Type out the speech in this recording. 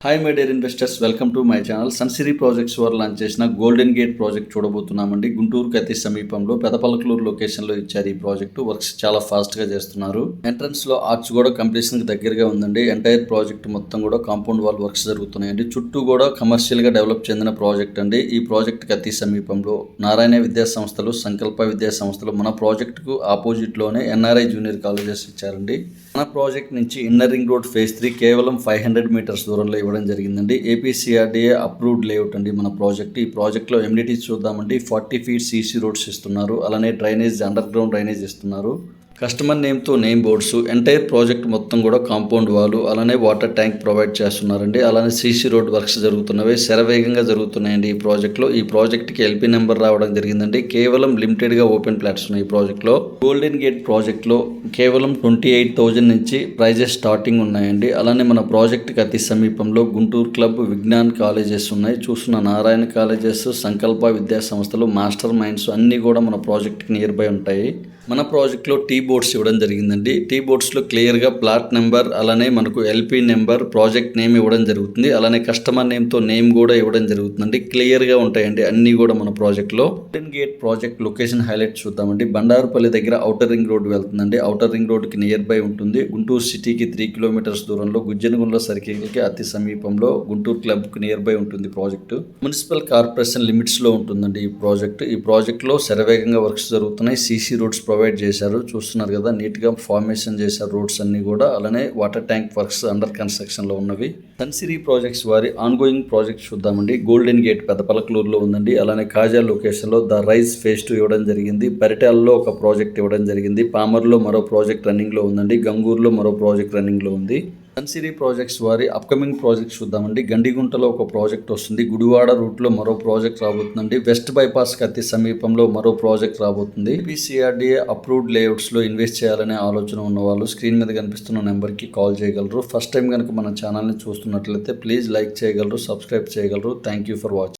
Hi my dear investors, welcome to my channel. Sunsiri projects వారు launch చేసిన golden gate project చూడబోతున్నామండి. గుంటూరుకి అతి సమీపంలో పెదపలకలూరు లొకేషన్లో ఇచ్చారు ఈ ప్రాజెక్టు. వర్క్స్ చాలా ఫాస్ట్గా చేస్తున్నారు. ఎంట్రన్స్లో ఆర్చ్ కూడా కంప్లీషన్కి దగ్గరగా ఉందండి. ఎంటైర్ ప్రాజెక్ట్ మొత్తం కూడా కాంపౌండ్ వాల్ వర్క్స్ జరుగుతున్నాయండి. చుట్టూ కూడా కమర్షియల్గా డెవలప్ చెందిన ప్రాజెక్ట్ అండి. ఈ ప్రాజెక్ట్కి అతి సమీపంలో నారాయణ విద్యా సంస్థలు, సంకల్ప విద్యా సంస్థలు మన ప్రాజెక్టుకు ఆపోజిట్లోనే ఎన్ఆర్ఐ జూనియర్ కాలేజెస్ ఇచ్చారండి. మన ప్రాజెక్ట్ నుంచి ఇన్నర్ రింగ్ రోడ్ ఫేజ్ 3 కేవలం 500 మీటర్స్ దూరంలో ఇవ్వడం జరిగిందండి. ఏపీసీఆర్డీఏ అప్రూవ్డ్ లేఅవుట్ అండి మన ప్రాజెక్ట్. ఈ ప్రాజెక్ట్లో ఎమ్యూనిటీస్ చూద్దామండి. 40 ఫీట్ సీసీ రోడ్స్ ఇస్తున్నారు. అలానే డ్రైనేజ్, అండర్ గ్రౌండ్ డ్రైనేజ్ ఇస్తున్నారు. కస్టమర్ నేమ్తో నేమ్ బోర్డ్స్, ఎంటైర్ ప్రాజెక్ట్ మొత్తం కూడా కాంపౌండ్ వాల్, అలానే వాటర్ ట్యాంక్ ప్రొవైడ్ చేస్తున్నారండి. అలానే సీసీ రోడ్ వర్క్స్ జరుగుతున్నవి, శరవేగంగా జరుగుతున్నాయండి ఈ ప్రాజెక్ట్లో. ఈ ప్రాజెక్ట్కి ఎల్పీ నెంబర్ రావడం జరిగిందండి. కేవలం లిమిటెడ్గా ఓపెన్ ప్లాట్స్ ఉన్నాయి ఈ ప్రాజెక్ట్లో. గోల్డెన్ గేట్ ప్రాజెక్ట్లో కేవలం 28,000 నుంచి ప్రైజెస్ స్టార్టింగ్ ఉన్నాయండి. అలానే మన ప్రాజెక్ట్కి అతి సమీపంలో గుంటూరు క్లబ్, విజ్ఞాన్ కాలేజెస్ ఉన్నాయి. చూస్తున్న నారాయణ కాలేజెస్, సంకల్ప విద్యా సంస్థలు, మాస్టర్ మైండ్స్ అన్నీ కూడా మన ప్రాజెక్ట్కి నియర్ బై ఉంటాయి. మన ప్రాజెక్ట్లో టీ బోర్డ్స్ ఇవ్వడం జరిగిందండి. టీ బోర్డ్స్లో క్లియర్గా ప్లాట్ నెంబర్, అలానే మనకు ఎల్పీ నెంబర్, ప్రాజెక్ట్ నేమ్ ఇవ్వడం జరుగుతుంది. అలానే కస్టమర్ నేమ్తో నేమ్ కూడా ఇవ్వడం జరుగుతుందండి. క్లియర్గా ఉంటాయండి అన్నీ కూడా మన ప్రాజెక్ట్లో. Golden gate project location highlight చూద్దామండి. బండారుపల్లి దగ్గర ఔటర్ రింగ్ రోడ్ వెళ్తుందండి. ఔటర్ రింగ్ రోడ్కి నియర్ బై ఉంటుంది. గుంటూరు సిటీకి 3 కిలోమీటర్స్ దూరంలో, గుజ్జనగుండ్ల సర్కిల్కి అతి సమీపంలో, గుంటూరు క్లబ్కి నియర్ బై ఉంటుంది ప్రాజెక్టు. మున్సిపల్ కార్పొరేషన్ లిమిట్స్లో ఉంటుందండి ఈ ప్రాజెక్ట్. ఈ ప్రాజెక్ట్లో శరవేగంగా వర్క్స్ జరుగుతున్నాయి. సీసీ రోడ్స్ ప్రొవైడ్ చేశారు. చూస్తున్నారు కదా, నీట్గా ఫార్మేషన్ చేశారు రోడ్స్ అన్ని కూడా. అలానే వాటర్ ట్యాంక్ వర్క్స్ అండర్ కన్స్ట్రక్షన్లో ఉన్నవి. సన్సిరీ ప్రాజెక్ట్స్ వారి ఆన్గోయింగ్ ప్రాజెక్ట్ చూద్దామండి. గోల్డెన్ గేట్ పెదపలకలూరులో ఉందండి. అలానే కాజా లొకేషన్లో ద రైజ్ ఫేజ్ 2 ఇవ్వడం జరిగింది. పరిటాల్లో ఒక ప్రాజెక్ట్ ఇవ్వడం జరిగింది. పామర్లో మరో ప్రాజెక్ట్ రన్నింగ్లో ఉందండి. గంగూరులో మరో ప్రాజెక్ట్ రన్నింగ్లో ఉంది. సన్సిరీ ప్రాజెక్ట్స్ వారి అప్కమింగ్ ప్రాజెక్ట్స్ చూద్దామండి. గండిగుంటలో ఒక ప్రాజెక్ట్ వస్తుంది. గుడివాడ రూట్లో మరో ప్రాజెక్ట్ రాబోతుందండి. వెస్ట్ బైపాస్కి అతి సమీపంలో మరో ప్రాజెక్ట్ రాబోతుంది. ఏపీసీఆర్డీఏ అప్రూవ్డ్ లేఅవుట్స్లో ఇన్వెస్ట్ చేయాలనే ఆలోచన ఉన్న వాళ్ళు స్క్రీన్ మీద కనిపిస్తున్న నెంబర్కి కాల్ చేయగలరు. ఫస్ట్ టైం కనుక మన ఛానల్ని చూస్తున్నట్లయితే ప్లీజ్ లైక్ చేయగలరు, సబ్స్క్రైబ్ చేయగలరు. Thank you for watching.